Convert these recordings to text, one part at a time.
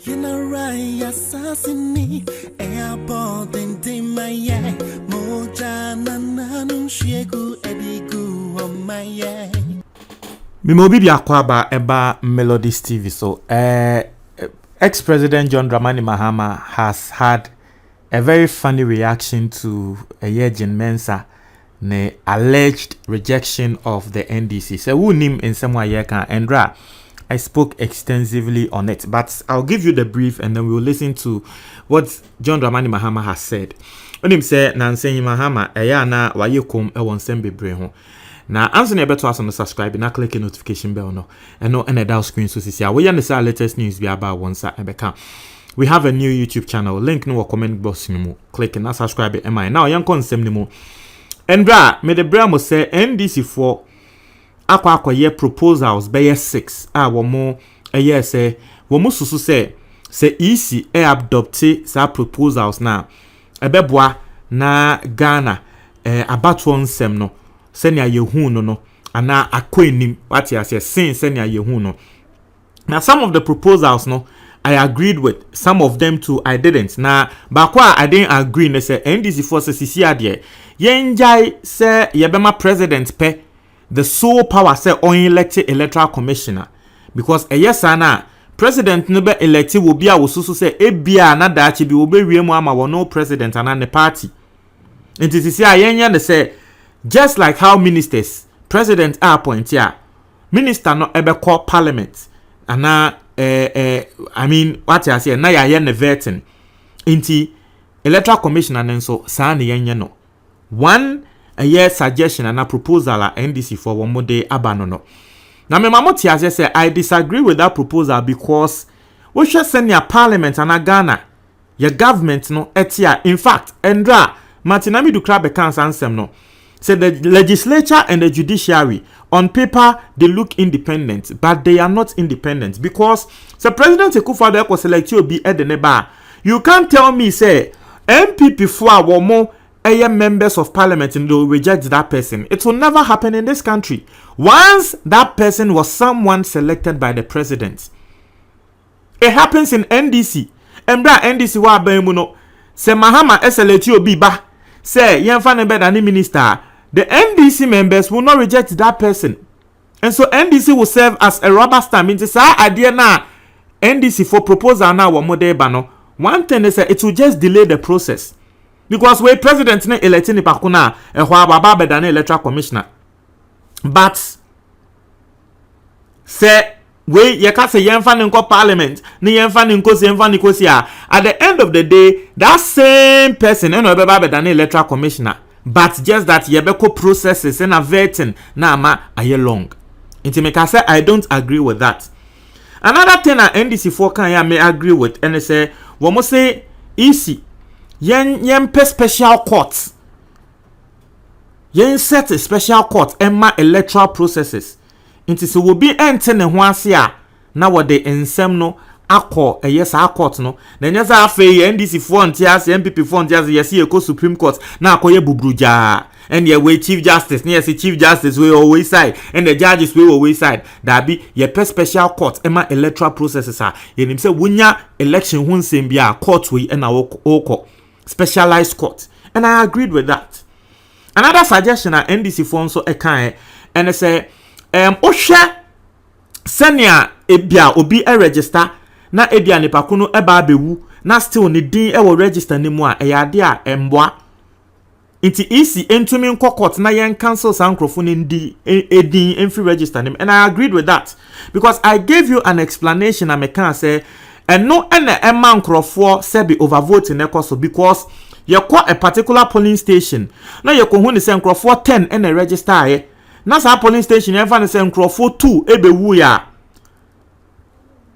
You know right, assassinate. Airport and Timaya. Mojana Nanum Shegu Edigu on my eye. Mimobi Biakwaba eba Melodies TV. So, ex-president John Mahama has had a very funny reaction to Jean Mensa, the alleged rejection of the NDC. So, who name in some way can Andra? I spoke extensively on it, but I'll give you the brief and then we'll listen to what John Mahama has said. When him say, Nancy Mahama, na wayekom wonsem bebre. Now, answer never to us on the subscribe and click the notification bell no, and no any down screen so see. We understand latest news be about once at we have a new YouTube channel. Link no comment box no. Click and subscribe. Am I now? Young consem no more. And bra, me the bra must say NDC for akwa ye proposals be 6 one more a year say one more susu say easy adopte sa proposals na ebeboa na Ghana about one sem no senia yehu no ana akwenim what you say sin senia yehu no. Now some of the proposals no I agreed with, some of them too I didn't. Now bakwa I didn't agree ne say NDC for say sisi ade yenjai say yebema president pe the sole power say on elected electoral commissioner, because a yes na president no be elected will be a wosusu say ebia na dachi bi obe wiemu ama wo no president and the party. It is here yenya they say just like how ministers president appoint here minister no ebe call parliament and I mean what I say na ya ne vetting inti electoral commissioner and so sa ne yenya no one a year suggestion and a proposal at NDC for one more day abanono. Now, my mama say I disagree with that proposal because we should send your parliament and a Ghana, your government no etia. In fact, Endra Martinami do crab accounts ansem no. Say the legislature and the judiciary on paper they look independent, but they are not independent because the president Akufo-Addo was select you be at the neba. You can't tell me say MPP for one more. Members of parliament and they'll reject that person. It will never happen in this country. Once that person was someone selected by the president. It happens in NDC. Embra NDC wa bemuno. Se Mahama SLT obi ba. Say yenfa ne beda ni minister. The NDC members will not reject that person. And so NDC will serve as a rubber stamp. It's sa idea na NDC for proposal na wa mode bano. One thing is it will just delay the process. Because we president ne elected ni pakuna ehwa baba beda ne electoral commissioner. But say we ye ka say yenfa nko parliament ni yenfa nko si at the end of the day that same person eno baba beda ne electoral commissioner, but just that ye beko processes and a vetting na ama aye long. Inti me ka say I don't agree with that. Another thing that NDC for can ya may agree with and say we must say easy yen pe special court. Yen set a special court emma electoral processes. Inti so will be ente ne ho ase a na wode ensem no akọ yes a court no. Na nyeza afi NDC for ntias MPP for ntias yes ye ko Supreme Court na akoye bubruja. And ye we Chief Justice, yes Chief Justice we always side and the judges we always side. That be ye pe special court emma electoral processes a. Ye nim say wunya election hu nsem bia court we na oko specialized court, and I agreed with that. Another suggestion at NDC for so a kind and I say osha senia ebia obi e register na ebia nipa kuno eba bewu na still ne din e wo register ne mu a eyade a emboa nti isi entumi nko court na yen cancel sankrofo ne ndi edin enfi register ne, and I agreed with that because I gave you an explanation and I can say and no ene emma nkrofo se be overvote ne koso because you call a particular polling station na you ko hu ne se nkrofo 10 ene register aye na sa polling station e fa ne se nkrofo 2 ebewu ya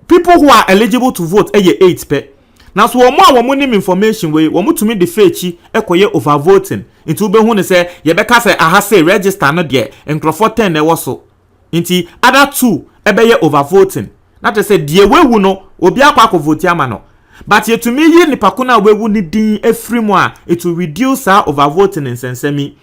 people who are eligible to vote eye 8 pe na so wo nim information we wo mutumi de fechi ekoye overvoting into be hu ne se ye be ka se aha se register no de nkrofo 10 e wo so nti other 2 ebe ye overvoting. Not to say die wewu no obi akwa vote ama no, but yetumi yi nipa ko na wewu ni din efri mu a it will reduce our overvoting in sensemi.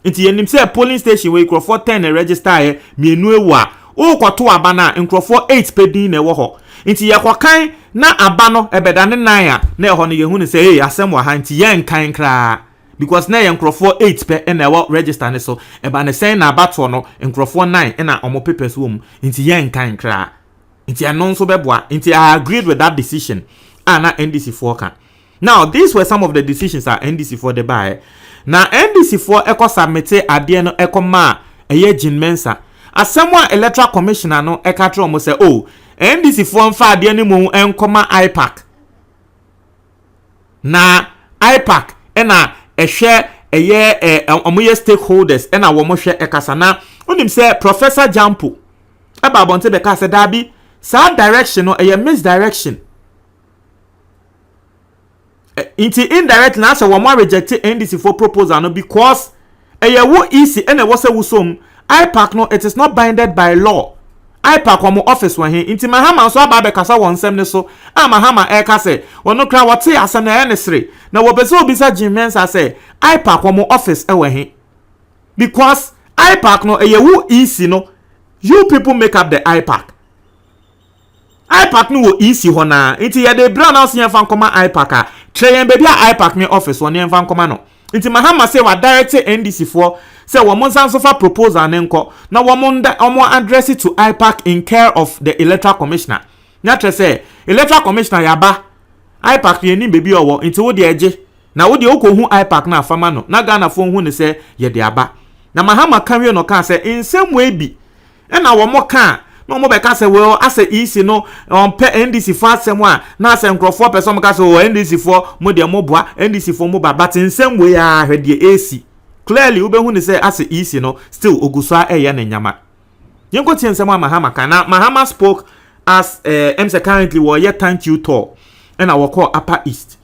Nti yenim say polling station we crofo 10 register e mienu ewu a o kwato aba na nkrofo 8 pe din na ewo ho. Inti ye kwakan na aba no ebeda ne nan a na eho no ye hu ne say hey asem wa ha nti ye nkan kra because na ye nkrofo 8 pe na ewo register ne so eba ne sen na abato no nkrofo 9 na omo papers wo mu nti ye nkan kra nti anon so beboa nti I agreed with that decision na NDC for kan. Now these were some of the decisions that NDC for the buy. Now NDC for eko submit ade no eko ma eye Jean Mensa asemwa electoral commissioner no eka tro mo say oh NDC for mfa ade ni mu enkoma IPAC na IPAC ena ehwe eye omoye stakeholders ena wo mo hwe ekasa na onim say Professor Jampo aba bonte be ka say dabi sa direction no eye misdirection inti indirect na say wo mo reject NDC for proposal no because eye wo easy ena wo say wusom IPAC no it is not binded by law. IPAC omo office wa hin inti Mahama so aba be kasa won sem ne so Mahama e ka say wono kra wote asem na enesre na wo bese obisa Jean Mensa say IPAC omo office e wa hin because IPAC no eye wo easy no you people make up the IPAC no wo easy ho na inti ye de bra na so yen fa nkoma IPAC a treyen be bia IPAC me office won yen fa nkoma no inti Mahama say wa direct NDC for say wo monsan so fa proposal ne nko na wo mo address it to IPAC in care of the electoral commissioner na tre say electoral commissioner yaba IPAC ye ni bebi owo inti wo de eje na wo de okohu IPAC na afama no na Ghana fo hu ne say ye de aba na Mahama kan we no kan say in same way bi e na wo mo kan no mo be ka say well as a easy no on pe NDC for asem a na say nkrofo person mo ka say NDC for mo de mo boa NDC for mo ba but in same way a hwede AC clearly ube hu ne say as easy no still ogusua eye ne nyama yenko tie nsem Mahama kana Mahama spoke as MC currently wo ye thank you tour na wo call Upper East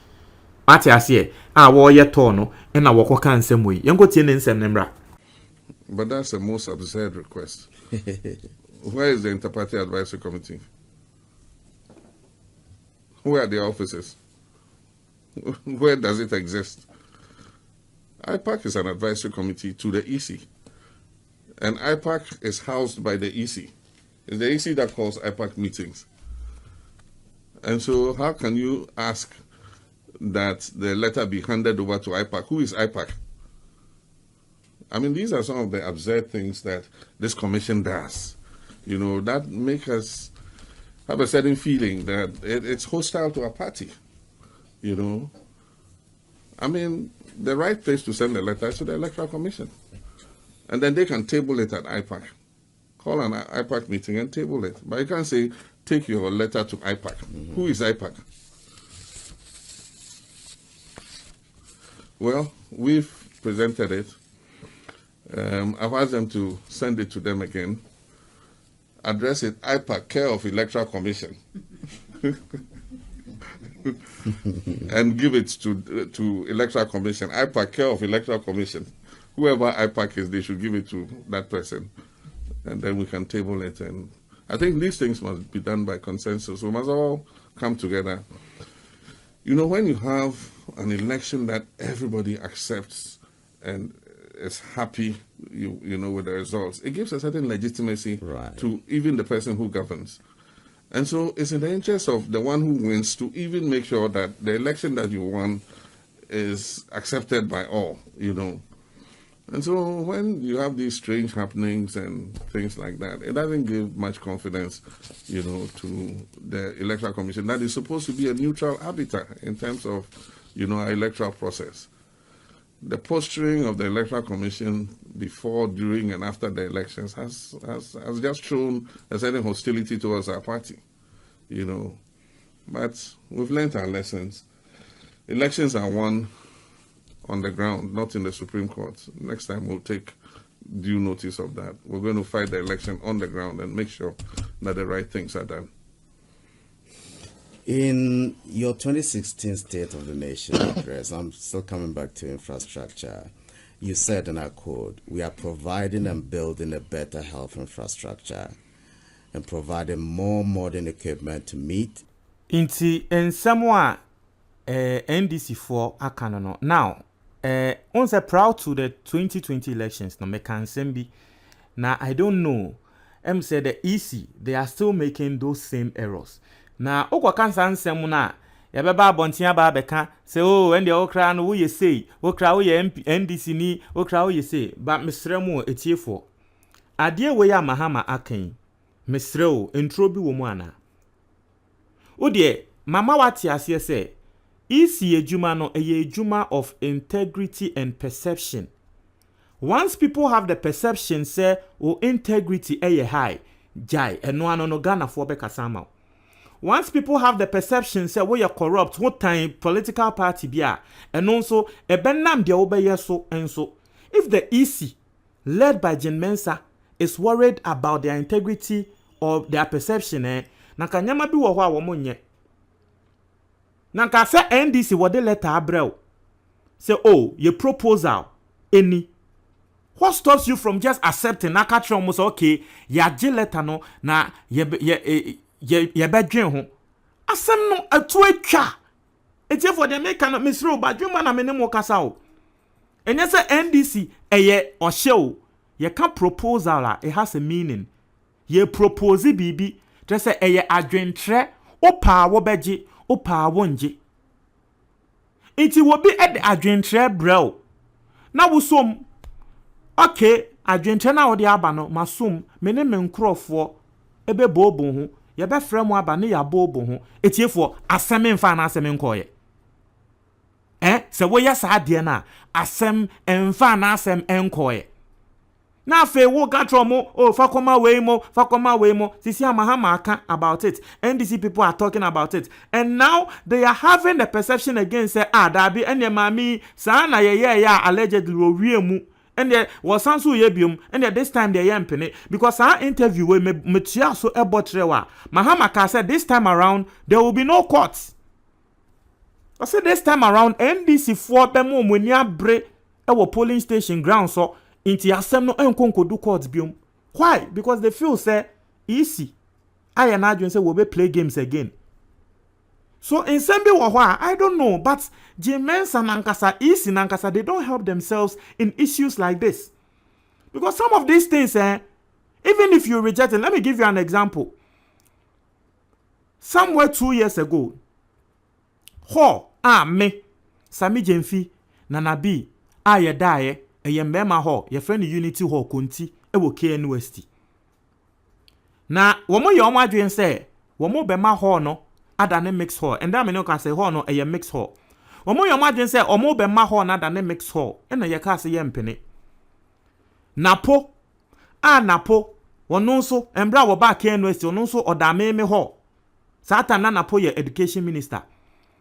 ati ase wo ye tour no na wo call kan nsem we yenko tie ne nsem ne mra. But that's the most absurd request. Where is the Interparty Advisory Committee? Where are the offices? Where does it exist? IPAC is an advisory committee to the EC. And IPAC is housed by the EC. It's the EC that calls IPAC meetings. And so how can you ask that the letter be handed over to IPAC? Who is IPAC? I mean, these are some of the absurd things that this commission does. You know, that make us have a certain feeling that it's hostile to our party. You know, I mean, the right place to send a letter is to the Electoral Commission. And then they can table it at IPAC. Call an IPAC meeting and table it. But you can't say, take your letter to IPAC. Mm-hmm. Who is IPAC? Well, we've presented it. I've asked them to send it to them again. Address it, IPAC, care of Electoral Commission. And give it to Electoral Commission. IPAC, care of Electoral Commission. Whoever IPAC is, they should give it to that person. And then we can table it. And I think these things must be done by consensus. We must all come together. You know, when you have an election that everybody accepts and is happy, you know, with the results, it gives a certain legitimacy to even the person who governs. And so it's in the interest of the one who wins to even make sure that the election that you won is accepted by all, you know. And so when you have these strange happenings and things like that, it doesn't give much confidence, you know, to the Electoral Commission that is supposed to be a neutral arbiter in terms of, you know, our electoral process. The posturing of the Electoral Commission before, during, and after the elections has just shown a certain hostility towards our party, you know. But we've learned our lessons. Elections are won on the ground, not in the Supreme Court. Next time we'll take due notice of that. We're going to fight the election on the ground and make sure that the right things are done. In your 2016 State of the Nation address, I'm still coming back to infrastructure. You said, and I quote, "We are providing and building a better health infrastructure and providing more modern equipment to meet." Inti ensemwa NDC for akanono. Now, on the proud to the 2020 elections, no me can sembi. Now I don't know. Said the EC, they are still making those same errors. na okwa kansa nsem na ya beba abontia ba beka say oh ende okra no wo ye say okra wo ye NDC ni okra wo ye say ba mesremu etiefo ade we ya Mahama akan mesreo intro bi wo mu ana wo de mama wati ase say isi ejuma no eye ejuma of integrity and perception. Once people have the perception say integrity eye high jai eno ano no Ghana for be kasama. Once people have the perception say we are corrupt, what time political party bia, and also a benam de obeye so and so. If the EC, led by Jean Mensa, is worried about their integrity or their perception, na kanyama bi wo ho a wo monye. Na ka say NDC what the letter abrel. Say oh, your proposal any. What stops you from just accepting na ka try almost okay, ya je letter no na ye bedwen ho asem no atu atwa etie for the make na misro badwuma na mene mo kasa o enye se NDC eye ohye o ye ka proposal a it has a meaning ye propose bibi tre se eye adwentre opa wo beje opa wo nje iti wo bi ed adwentre brel na wo som okay adwentre na wo de aba no masom mene me nkrofo ebe bobo ho ye be frem aba ne ya bobo ho etiefo asem mfa na asem nkoye se wo ya sa de na asem mfa na asem enkoye na fe wo gatromo oh fakoma we mo sisi Mahama aka about it. NDC people are talking about it and now they are having the perception again say that be ene mami sa na ye allegedly wo mu and there was sanso yebium and this time they yampene because our interview we metia so ebotrewa Mahama ka said this time around there will be no courts. I said this time around NDC for bemo muni abre ewo polling station ground so inti asem no enkonko do courts biom. Why? Because they feel say easy I na adwen say we be play games again. So in Sembe Wahwa, I don't know, but Jean Mensa nankasa, Isi nankasa, they don't help themselves in issues like this. Because some of these things, even if you reject it, let me give you an example. Somewhere 2 years ago, me, Sami Jemfi, Nanabi, ye daye, ye mema ye friend Unity ho kunti, ewo KNUST. Na, womo yomo adwen say, womo bema no, adane mix hall and that me no can say hall no a mix hall omo yo madwen say omo be ma hall na adane mix hall e na ye ka say ye mpene napo wono so embra wo ba KNUST wono so odame me hall satan na napo ye education minister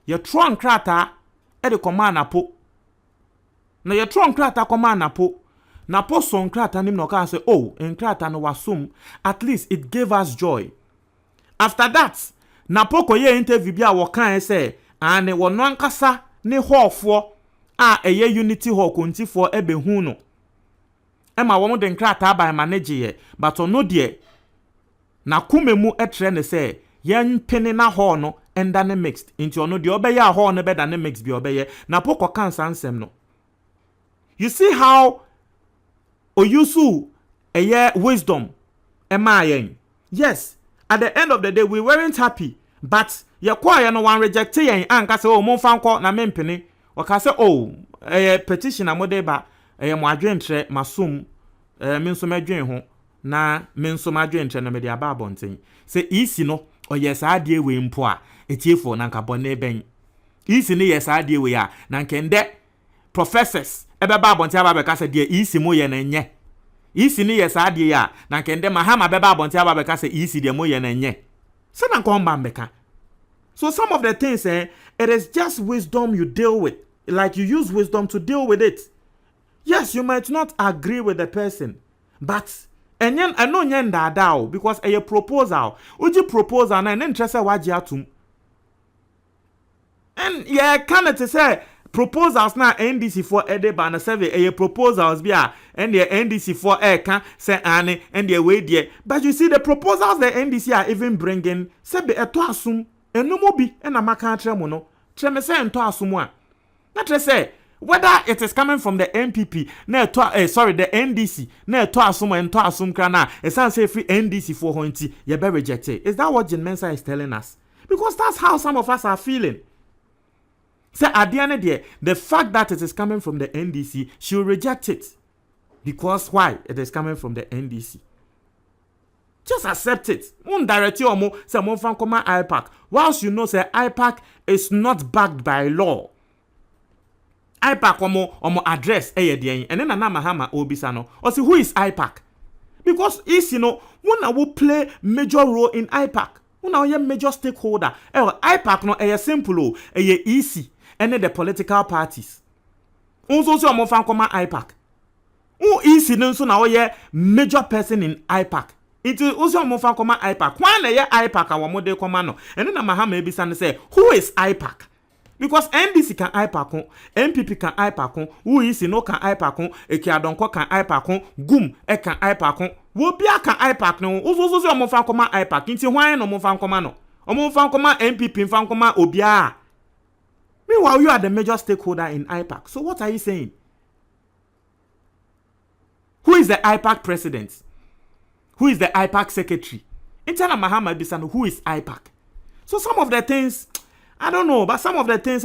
ye tron krata e de command napo na ye tron krata command napo son krata nim no ka say oh en krata no wasum at least it gave us joy. After that Napoko ye interview bia wo kan say ane wono ankasa ne hallfo eye Unity hall kontifo ebehu no ema wo mo de nkrata by manage ye but ono de na kumemu etre ne say yen pene na hall no enda ne mixed into ono de obeye a hall no be da ne mix bi obeye Napoko kan sansem no. You see how oyusu eye wisdom ema yen. Yes, at the end of the day, we weren't happy. But ya no one reject yen anka say oh mo fanko na mempene. Waka say oh petition amodeba mo adwentre masum menso madwen ho na menso madwentre na me de aba abonten. Say isi no oyes ade we mpo a etiefo na nka bone ben. Isi ne yes ade we a na nkende professors ebeba abonten aba be ka say de isi mo ye na nye. Isi ni yes ade ya na nkende Mahama beba abonti aba beka se isi de mo ye na nye se na nkomba mbeka. So some of the things it is just wisdom you deal with, like you use wisdom to deal with it. Yes, you might not agree with the person, but enyen eno nyen dadao because a proposal uji proposal na interest waji atum and yeah can it say proposals na NDC for edeba na survey proposals bia and the NDC for can say ane and the way there, but you see the proposals the NDC are even bringing sebe eto asum enumo bi na maka tremo no treme say ento asum a na tre say whether it is coming from the MPP na the NDC na eto asum kra na esan say free NDC for honti ye be rejected. Is that what Jean Mensa is telling us? Because that's how some of us are feeling. So at the end of the day, the fact that it is coming from the NDC, she'll reject it. Because why? It is coming from the NDC. Just accept it. Won't direct you or say mo fan come IPAC. Whilst you know say IPAC is not backed by law. IPAC omo address and then Mahama obisa no. Or say who is IPAC? Because is one will play major role in IPAC. One a major stakeholder. IPAC no simple easy and then the political parties. Also so omo fan come IPAC. Who is so now major person in IPAC. It is also mo fan come IPAC. Why na IPAC our model command? And then Mahama ebisa say who is IPAC? Because NDC can IPAC, MPP can IPAC, who is can IPAC, Ekiadonko can IPAC, Gum can IPAC, Wobia can IPAC no. Also so mo fan come IPAC. Inti why no mo fan come no? Mo fan come MPP fan come Obia. Meanwhile, you are the major stakeholder in IPAC. So what are you saying? Who is the IPAC president? Who is the IPAC secretary? Internal Mahama Bisano, who is IPAC? So some of the things, I don't know, but some of the things,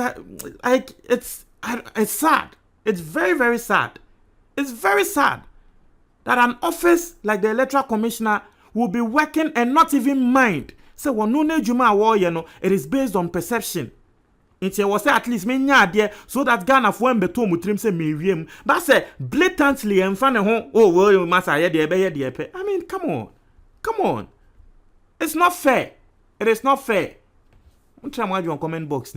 it's sad. It's very, very sad. It's very sad that an office like the Electoral Commissioner will be working and not even mind. So when no Juma war, it is based on perception. It was at least me there so that Ghana for beto mutrim say me but say blatantly and fan oh massa I mean come on, it's not fair. It is not fair. Try my comment box